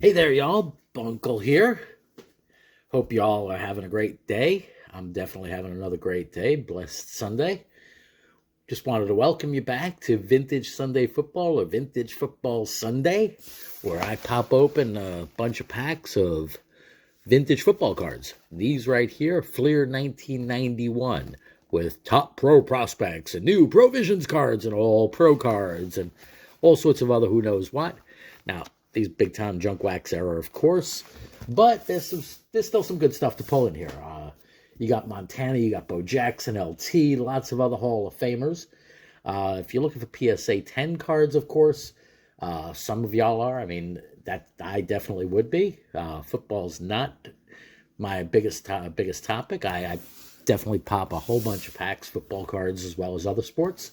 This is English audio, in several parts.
Hey there, y'all. Bunkle here. Hope y'all are having a great day. I'm definitely having another great day. Blessed Sunday. Just wanted to welcome you back to Vintage Sunday Football or Vintage Football Sunday, where I pop open a bunch of packs of vintage football cards. These right here, Fleer 1991, with top pro prospects and new Provisions cards and all pro cards and all sorts of other who knows what. Now, these big time junk wax era, of course, but there's still some good stuff to pull in here. You got Montana, you got Bo Jackson, LT, lots of other Hall of Famers. If you're looking for PSA 10 cards, of course, some of y'all are. I mean, that I definitely would be. Football's not my biggest topic. I definitely pop a whole bunch of packs, football cards, as well as other sports,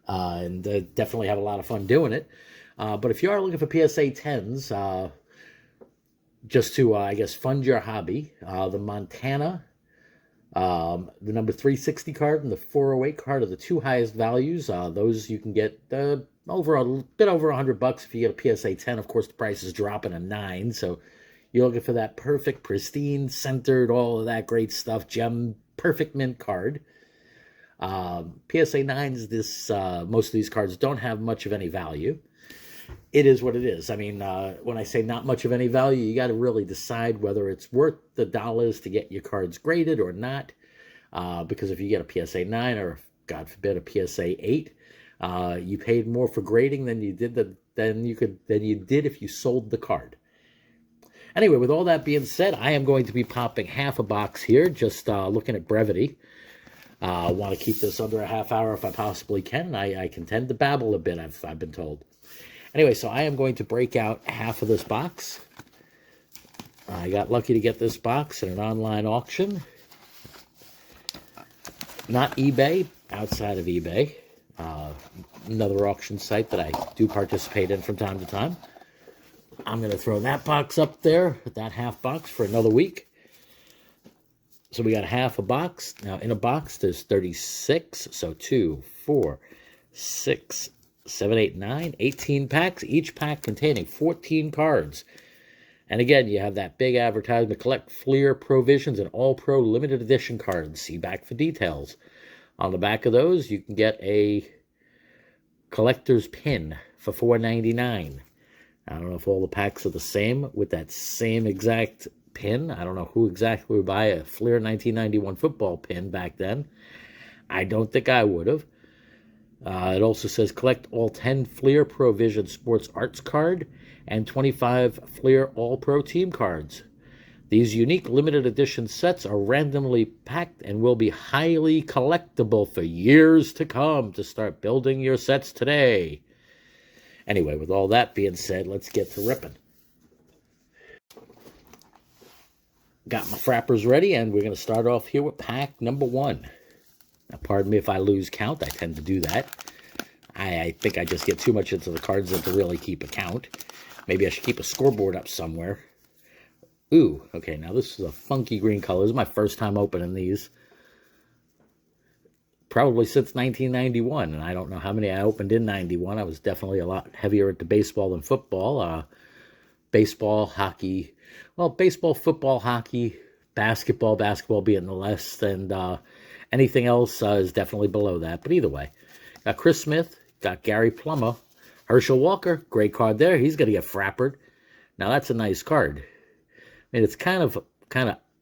and definitely have a lot of fun doing it. But if you are looking for PSA 10s, just to, I guess, fund your hobby, the Montana, the number 360 card and the 408 card are the two highest values. Those you can get over a bit over $100 if you get a PSA 10. Of course, the price is dropping to 9, so you're looking for that perfect, pristine, centered, all of that great stuff, gem, perfect mint card. PSA 9s, most of these cards don't have much of any value. It is what it is. I mean, when I say not much of any value, you got to really decide whether it's worth the dollars to get your cards graded or not. Because if you get a PSA 9 or, God forbid, a PSA 8, you paid more for grading than you did if you sold the card. Anyway, with all that being said, I am going to be popping half a box here, just looking at brevity. I want to keep this under a half hour if I possibly can. I can tend to babble a bit, I've been told. Anyway, so I am going to break out half of this box. I got lucky to get this box in an online auction. Not eBay, outside of eBay. Another auction site that I do participate in from time to time. I'm going to throw that box up there, that half box, for another week. So we got half a box. Now, in a box, there's 36. So 2, 4, 6, 7, 8, 9, 18 packs, each pack containing 14 cards. And again, you have that big advertisement, collect Fleer Provisions and All Pro limited edition cards. See back for details. On the back of those, you can get a collector's pin for $4.99. I don't know if all the packs are the same with that same exact pin. I don't know who exactly would buy a Fleer 1991 football pin back then. I don't think I would have. It also says collect all 10 Fleer Provision Sports Arts card and 25 Fleer All-Pro team cards. These unique limited edition sets are randomly packed and will be highly collectible for years to come. To start building your sets today. Anyway, with all that being said, let's get to ripping. Got my frappers ready, and we're going to start off here with pack number 1. Now, pardon me if I lose count. I tend to do that. I think I just get too much into the cards to really keep a count. Maybe I should keep a scoreboard up somewhere. Ooh, okay, now this is a funky green color. This is my first time opening these. Probably since 1991, and I don't know how many I opened in 91. I was definitely a lot heavier into baseball than football. Baseball, hockey, baseball, football, hockey, basketball being the less, and anything else is definitely below that. But either way, got Chris Smith, got Gary Plummer, Herschel Walker, great card there. He's going to get frappered. Now that's a nice card. I mean, it's kind of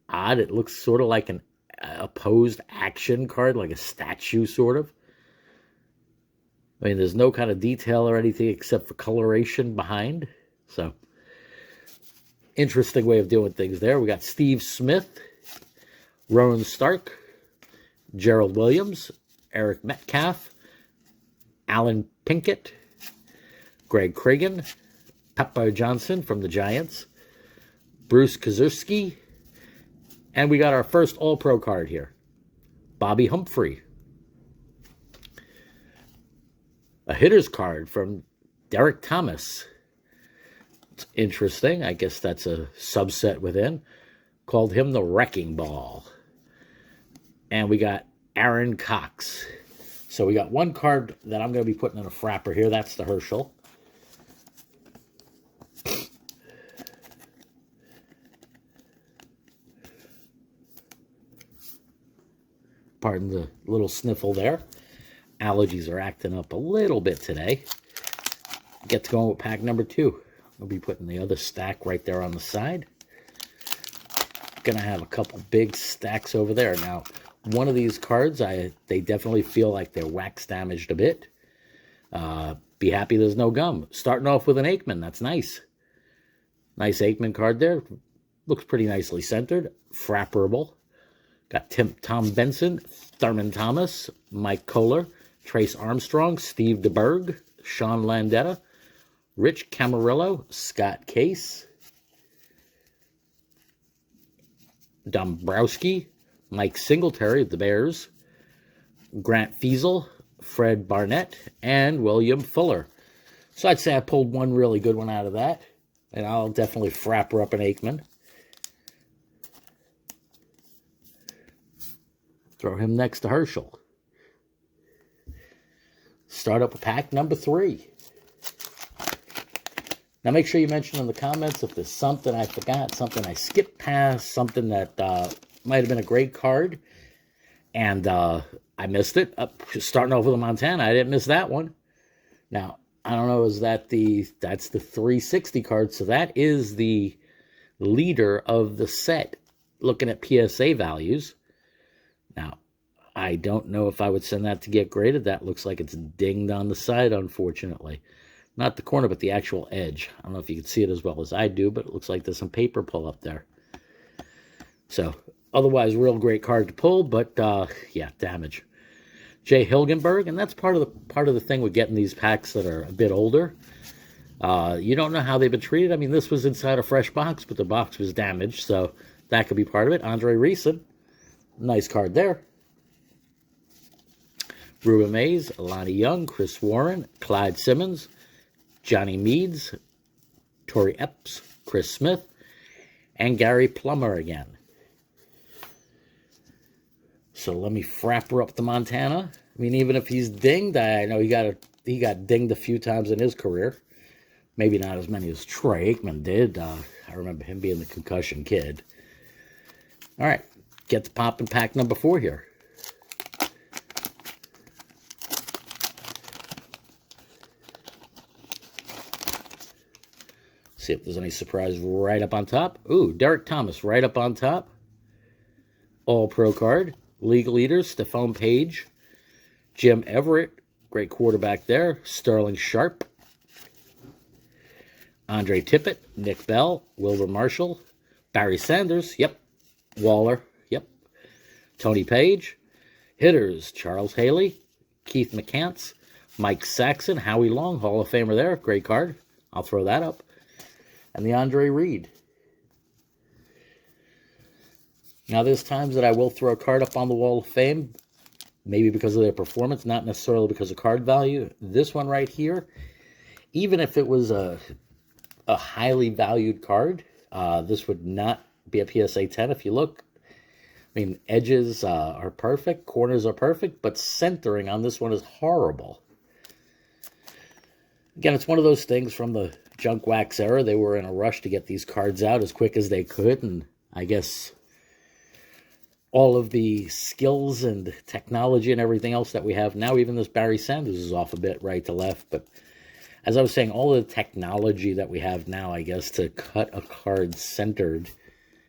odd. It looks sort of like an opposed action card, like a statue sort of. I mean, there's no kind of detail or anything except for coloration behind. So, interesting way of doing things there. We got Steve Smith, Rowan Stark, Gerald Williams, Eric Metcalf, Alan Pinkett, Greg Cragen, Papa Johnson from the Giants, Bruce Kaczewski, and we got our first All-Pro card here, Bobby Humphrey. A hitter's card from Derek Thomas. It's interesting. I guess that's a subset within. Called him the Wrecking Ball. And we got Aaron Cox. So we got one card that I'm going to be putting in a frapper here. That's the Herschel. Pardon the little sniffle there. Allergies are acting up a little bit today. Get to going with pack number 2. We'll be putting the other stack right there on the side. Gonna have a couple big stacks over there. Now, one of these cards, they definitely feel like they're wax damaged a bit. Be happy there's no gum. Starting off with an Aikman. That's nice. Nice Aikman card there. Looks pretty nicely centered. Frapperable. Got Tom Benson, Thurman Thomas, Mike Kohler, Trace Armstrong, Steve DeBerg, Sean Landetta, Rich Camarillo, Scott Case, Dombrowski, Mike Singletary of the Bears, Grant Fiesel, Fred Barnett, and William Fuller. So I'd say I pulled one really good one out of that, and I'll definitely frapper up an Aikman. Throw him next to Herschel. Start up with pack number 3. Now make sure you mention in the comments if there's something I forgot, something I skipped past, something that might have been a great card, and I missed it. Starting off with a Montana, I didn't miss that one. Now, I don't know, that's the 360 card, so that is the leader of the set, looking at PSA values. Now, I don't know if I would send that to get graded. That looks like it's dinged on the side, unfortunately. Not the corner, but the actual edge. I don't know if you can see it as well as I do, but it looks like there's some paper pull up there. So, otherwise, real great card to pull, but yeah, damage. Jay Hilgenberg, and that's part of the thing with getting these packs that are a bit older. You don't know how they've been treated. I mean, this was inside a fresh box, but the box was damaged, so that could be part of it. Andre Reeson, nice card there. Ruben Mays, Lonnie Young, Chris Warren, Clyde Simmons, Johnny Meads, Torrey Epps, Chris Smith, and Gary Plummer again. So let me frapper up the Montana. I mean, even if he's dinged, I know he got dinged a few times in his career. Maybe not as many as Troy Aikman did. I remember him being the concussion kid. All right, get to popping pack number 4 here. See if there's any surprise right up on top. Ooh, Derek Thomas right up on top. All-Pro card. League leaders, Stephon Page, Jim Everett, great quarterback there. Sterling Sharp, Andre Tippett, Nick Bell, Wilbur Marshall, Barry Sanders, yep. Waller, yep. Tony Page. Hitters, Charles Haley, Keith McCants, Mike Saxon, Howie Long, Hall of Famer there. Great card. I'll throw that up. And the Andre Reed. Now, there's times that I will throw a card up on the Wall of Fame, maybe because of their performance, not necessarily because of card value. This one right here, even if it was a highly valued card, this would not be a PSA 10 if you look. I mean, edges are perfect, corners are perfect, but centering on this one is horrible. Again, it's one of those things from the junk wax era. They were in a rush to get these cards out as quick as they could, and I guess all of the skills and technology and everything else that we have now, even this Barry Sanders is off a bit right to left, but as I was saying, all the technology that we have now, I guess, to cut a card centered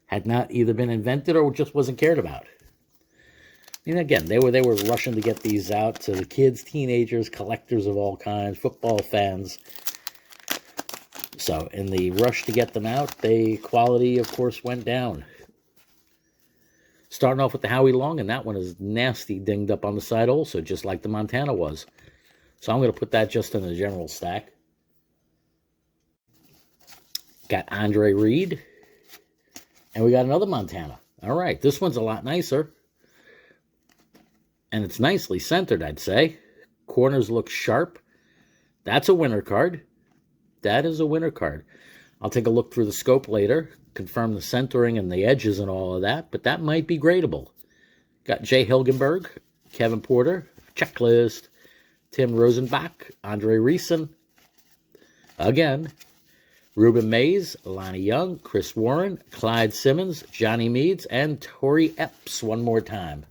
had not either been invented or just wasn't cared about. I mean, again, they were rushing to get these out to the kids, teenagers, collectors of all kinds, football fans. So in the rush to get them out, the quality, of course, went down. Starting off with the Howie Long, and that one is nasty dinged up on the side also, just like the Montana was. So I'm going to put that just in the general stack. Got Andre Reed. And we got another Montana. All right, this one's a lot nicer. And it's nicely centered, I'd say. Corners look sharp. That's a winner card. That is a winner card. I'll take a look through the scope later, confirm the centering and the edges and all of that, but that might be gradable. Got Jay Hilgenberg, Kevin Porter, Checklist, Tim Rosenbach, Andre Reeson, again, Ruben Mays, Lonnie Young, Chris Warren, Clyde Simmons, Johnny Meads, and Torrey Epps one more time.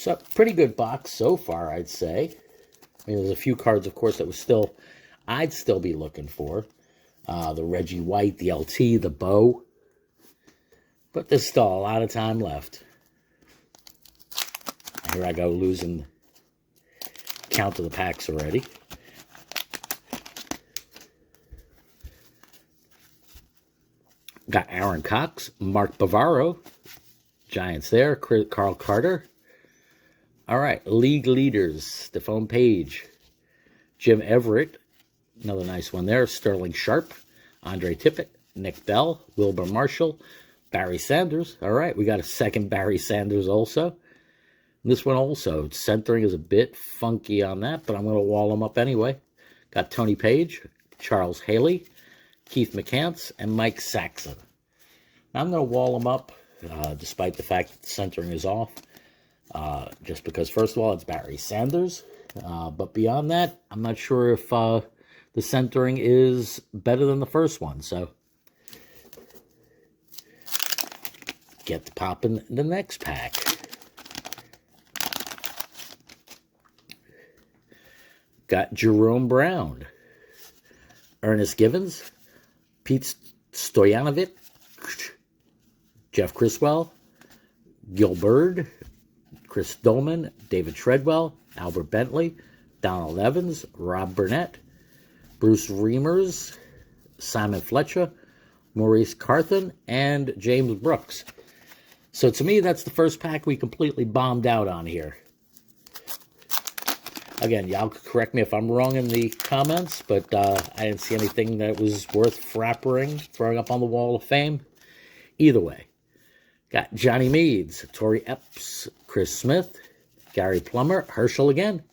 So, pretty good box so far, I'd say. I mean, there's a few cards, of course, that I'd still be looking for. The Reggie White, the LT, the Bo. But there's still a lot of time left. Here I go, losing count of the packs already. Got Aaron Cox, Mark Bavaro, Giants there, Carl Carter. All right, league leaders, Stephone Page, Jim Everett, another nice one there, Sterling Sharp, Andre Tippett, Nick Bell, Wilbur Marshall, Barry Sanders. All right, we got a second Barry Sanders also. This one also, centering is a bit funky on that, but I'm going to wall them up anyway. Got Tony Page, Charles Haley, Keith McCants, and Mike Saxon. Now I'm going to wall them up, despite the fact that the centering is off. Just because, first of all, it's Barry Sanders. But beyond that, I'm not sure if the centering is better than the first one. So, get to popping the next pack. Got Jerome Brown, Ernest Givens, Pete Stoyanovich, Jeff Criswell, Gil Bird, Chris Dolman, David Treadwell, Albert Bentley, Donald Evans, Rob Burnett, Bruce Reimers, Simon Fletcher, Maurice Carthen, and James Brooks. So to me, that's the first pack we completely bombed out on here. Again, y'all correct me if I'm wrong in the comments, but I didn't see anything that was worth throwing up on the wall of fame. Either way, got Johnny Meads, Torrey Epps, Chris Smith, Gary Plummer, Herschel again.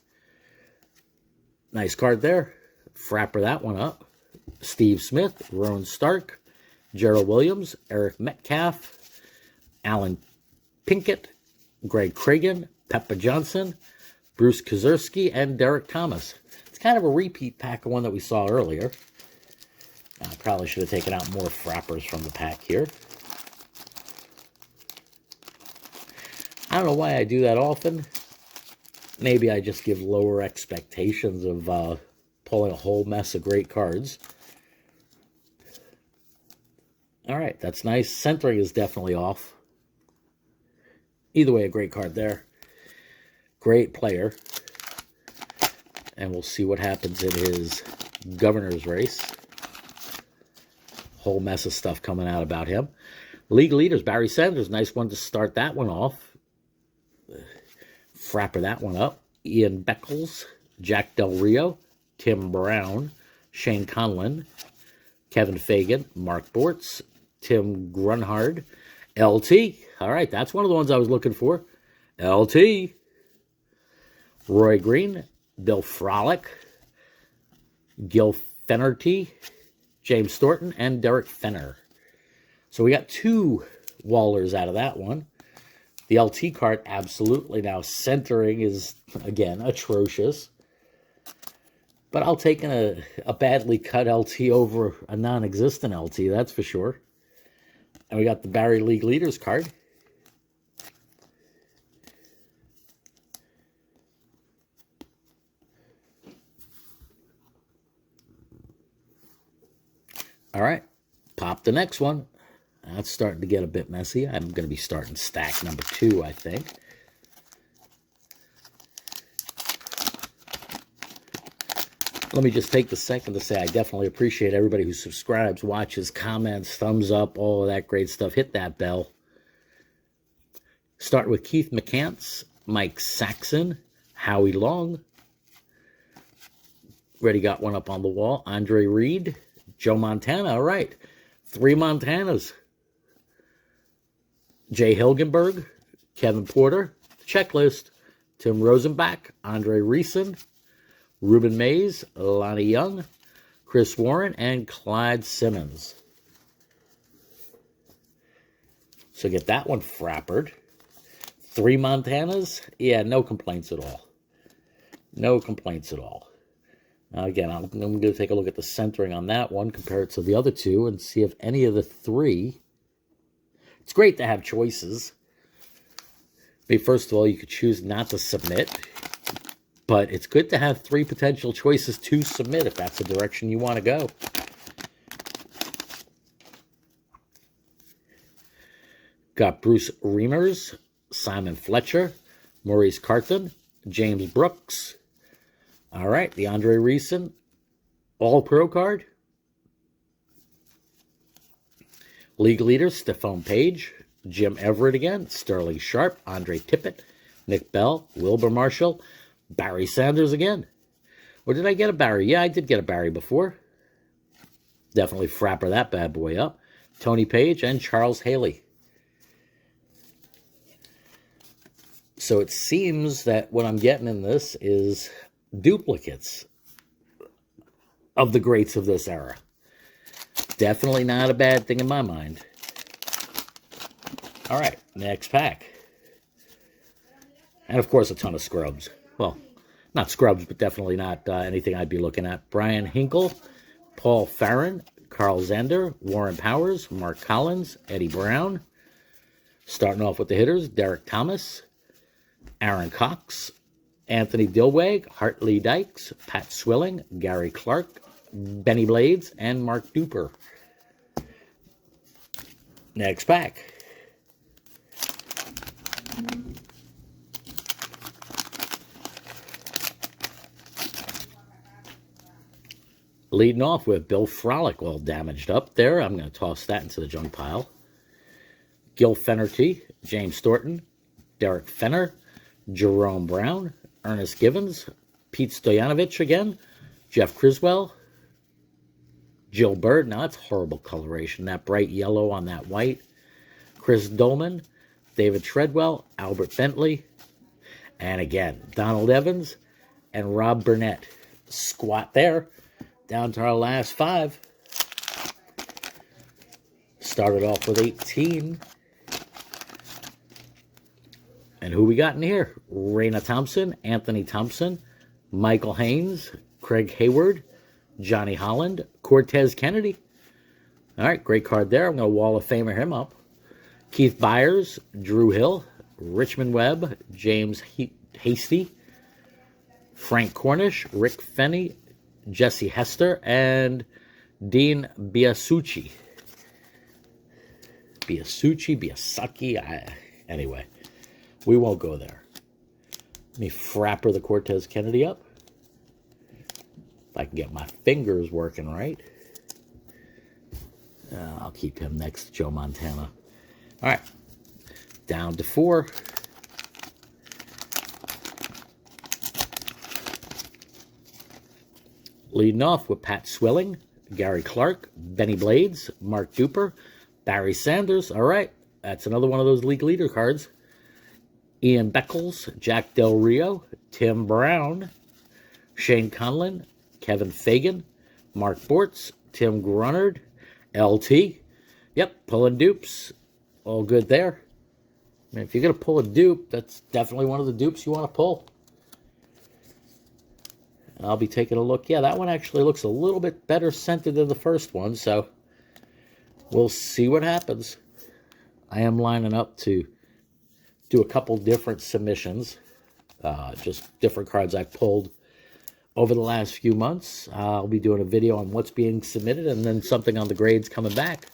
Nice card there. Frapper that one up. Steve Smith, Roan Stark, Gerald Williams, Eric Metcalf, Alan Pinkett, Greg Cragen, Peppa Johnson, Bruce Kozerski, and Derek Thomas. It's kind of a repeat pack of one that we saw earlier. I probably should have taken out more frappers from the pack here. I don't know why I do that often. Maybe I just give lower expectations of pulling a whole mess of great cards. All right, that's nice. Centering is definitely off. Either way, a great card there. Great player. And we'll see what happens in his governor's race. Whole mess of stuff coming out about him. League leaders, Barry Sanders. Nice one to start that one off. Frapper that one up. Ian Beckles, Jack Del Rio, Tim Brown, Shane Conlon, Kevin Fagan, Mark Bortz, Tim Grunhard, LT. All right, that's one of the ones I was looking for. LT. Roy Green, Bill Frolic, Gil Fennerty, James Thornton, and Derek Fenner. So we got two Wallers out of that one. The LT card, absolutely. Now, centering is, again, atrocious. But I'll take a badly cut LT over a non-existent LT, that's for sure. And we got the Barry League Leaders card. All right, pop the next one. That's starting to get a bit messy. I'm going to be starting stack number 2, I think. Let me just take the second to say I definitely appreciate everybody who subscribes, watches, comments, thumbs up, all of that great stuff. Hit that bell. Start with Keith McCants, Mike Saxon, Howie Long. Already got one up on the wall. Andre Reed, Joe Montana. All right, 3 Montanas. Jay Hilgenberg, Kevin Porter, Checklist, Tim Rosenbach, Andre Reeson, Ruben Mays, Lonnie Young, Chris Warren, and Clyde Simmons. So get that one frappered. 3 Montanas. Yeah, no complaints at all. No complaints at all. Now again, I'm going to take a look at the centering on that one, compare it to the other 2, and see if any of the 3... It's great to have choices, I mean, first of all, you could choose not to submit, but it's good to have 3 potential choices to submit if that's the direction you want to go. Got Bruce Reimers, Simon Fletcher, Maurice Carton, James Brooks. All right, the Andre Reeson All-Pro card. League leaders, Stephone Page, Jim Everett again, Sterling Sharp, Andre Tippett, Nick Bell, Wilbur Marshall, Barry Sanders again. Or did I get a Barry? Yeah, I did get a Barry before. Definitely frapper that bad boy up. Tony Page and Charles Haley. So it seems that what I'm getting in this is duplicates of the greats of this era. Definitely not a bad thing in my mind. All right, next pack. And of course, a ton of scrubs. Well, not scrubs, but definitely not anything I'd be looking at. Brian Hinkle, Paul Farron, Carl Zander, Warren Powers, Mark Collins, Eddie Brown. Starting off with the hitters, Derek Thomas, Aaron Cox, Anthony Dilweg, Hartley Dykes, Pat Swilling, Gary Clark, Benny Blades, and Mark Duper. Next pack. Leading off with Bill Frolic, all damaged up there. I'm going to toss that into the junk pile. Gil Fennerty, James Thornton, Derek Fenner, Jerome Brown, Ernest Givens, Pete Stoyanovich again, Jeff Criswell, Jill Bird. Now that's horrible coloration, that bright yellow on that white. Chris Dolman, David Treadwell, Albert Bentley, and again, Donald Evans and Rob Burnett. Squat there. Down to our last 5. Started off with 18. And who we got in here? Raina Thompson, Anthony Thompson, Michael Haynes, Craig Hayward, Johnny Holland, Cortez Kennedy. All right, great card there. I'm going to Wall of Famer him up. Keith Byers, Drew Hill, Richmond Webb, James Hasty, Frank Cornish, Rick Fenney, Jesse Hester, and Dean Biasucci. Biasucci. Anyway, we won't go there. Let me frapper the Cortez Kennedy up. If I can get my fingers working right. I'll keep him next to Joe Montana. All right, down to 4. Leading off with Pat Swilling, Gary Clark, Benny Blades, Mark Duper, Barry Sanders. All right, that's another one of those league leader cards. Ian Beckles, Jack Del Rio, Tim Brown, Shane Conlon, Kevin Fagan, Mark Bortz, Tim Grunnard, LT. Yep, pulling dupes. All good there. I mean, if you're going to pull a dupe, that's definitely one of the dupes you want to pull. I'll be taking a look. Yeah, that one actually looks a little bit better scented than the first one, so we'll see what happens. I am lining up to do a couple different submissions, just different cards I've pulled over the last few months. I'll be doing a video on what's being submitted and then something on the grades coming back.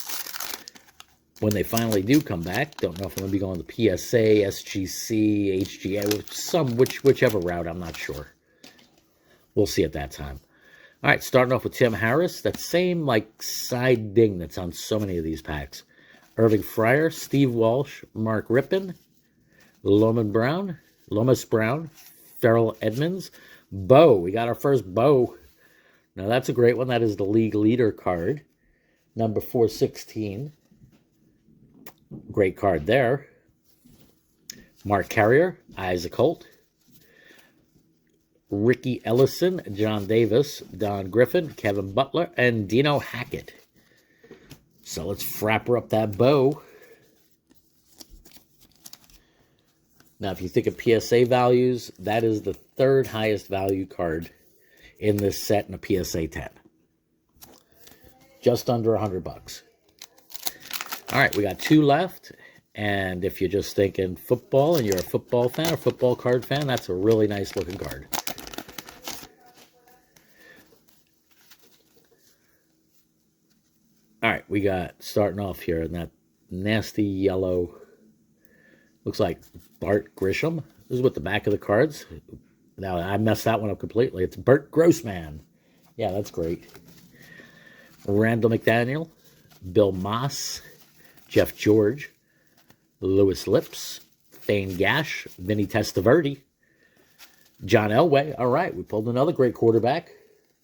When they finally do come back, don't know if I'm going to be going to PSA, SGC, HGA, whichever route, I'm not sure. We'll see at that time. All right, starting off with Tim Harris. That same, like, side ding that's on so many of these packs. Irving Fryer, Steve Walsh, Mark Rippon, Lomas Brown, Farrell Edmonds, Bo. We got our first Bo. Now, that's a great one. That is the league leader card, number 416. Great card there. Mark Carrier, Isaac Holt, Ricky Ellison, John Davis, Don Griffin, Kevin Butler, and Dino Hackett. So let's frapper up that Bo. Now, if you think of PSA values, that is the 3rd highest value card in this set in a PSA 10. Just under $100. All right, we got 2 left, And if you're just thinking football and you're a football fan or football card fan, that's a really nice looking card. All right, we got starting off here in that nasty yellow. Looks like Bart Grisham. This is what the back of the cards. Now, I messed that one up completely. It's Bert Grossman. Yeah, that's great. Randall McDaniel, Bill Moss, Jeff George, Lewis Lips, Thane Gash, Vinny Testaverde, John Elway. All right, we pulled another great quarterback.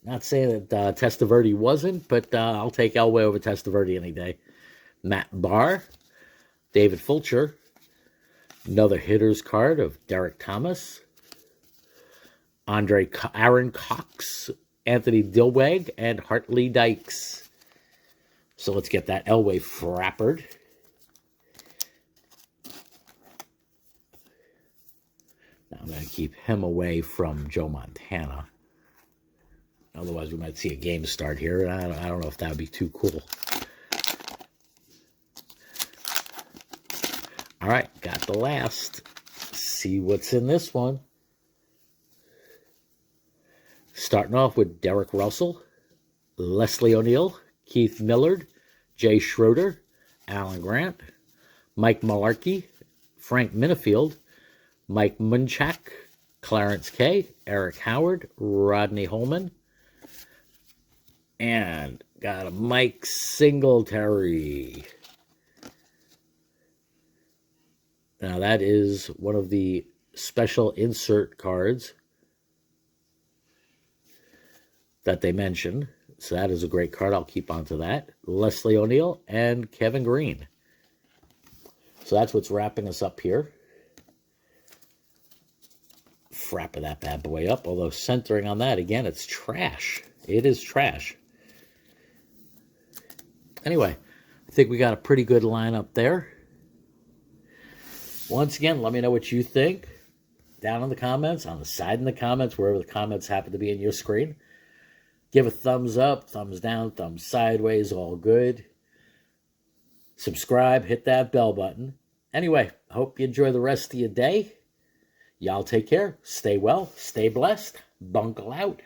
Not saying that Testaverde wasn't, but I'll take Elway over Testaverde any day. Matt Barr, David Fulcher, another hitter's card of Derek Thomas, Aaron Cox, Anthony Dilweg, and Hartley Dykes. So let's get that Elway frappered. Now I'm going to keep him away from Joe Montana. Otherwise, we might see a game start here, and I don't know if that would be too cool. All right, got the last. See what's in this one. Starting off with Derek Russell, Leslie O'Neill, Keith Millard, Jay Schroeder, Alan Grant, Mike Malarkey, Frank Minifield, Mike Munchak, Clarence Kay, Eric Howard, Rodney Holman, and got a Mike Singletary. Now that is one of the special insert cards that they mentioned. So that is a great card. I'll keep on to that. Leslie O'Neill and Kevin Green. So that's what's wrapping us up here. Frapping that bad boy up. Although centering on that, again, it's trash. It is trash. Anyway, I think we got a pretty good lineup there. Once again, let me know what you think down in the comments, on the side in the comments, wherever the comments happen to be in your screen. Give a thumbs up, thumbs down, thumbs sideways, all good. Subscribe, hit that bell button. Anyway, hope you enjoy the rest of your day. Y'all take care. Stay well. Stay blessed. Bunkle out.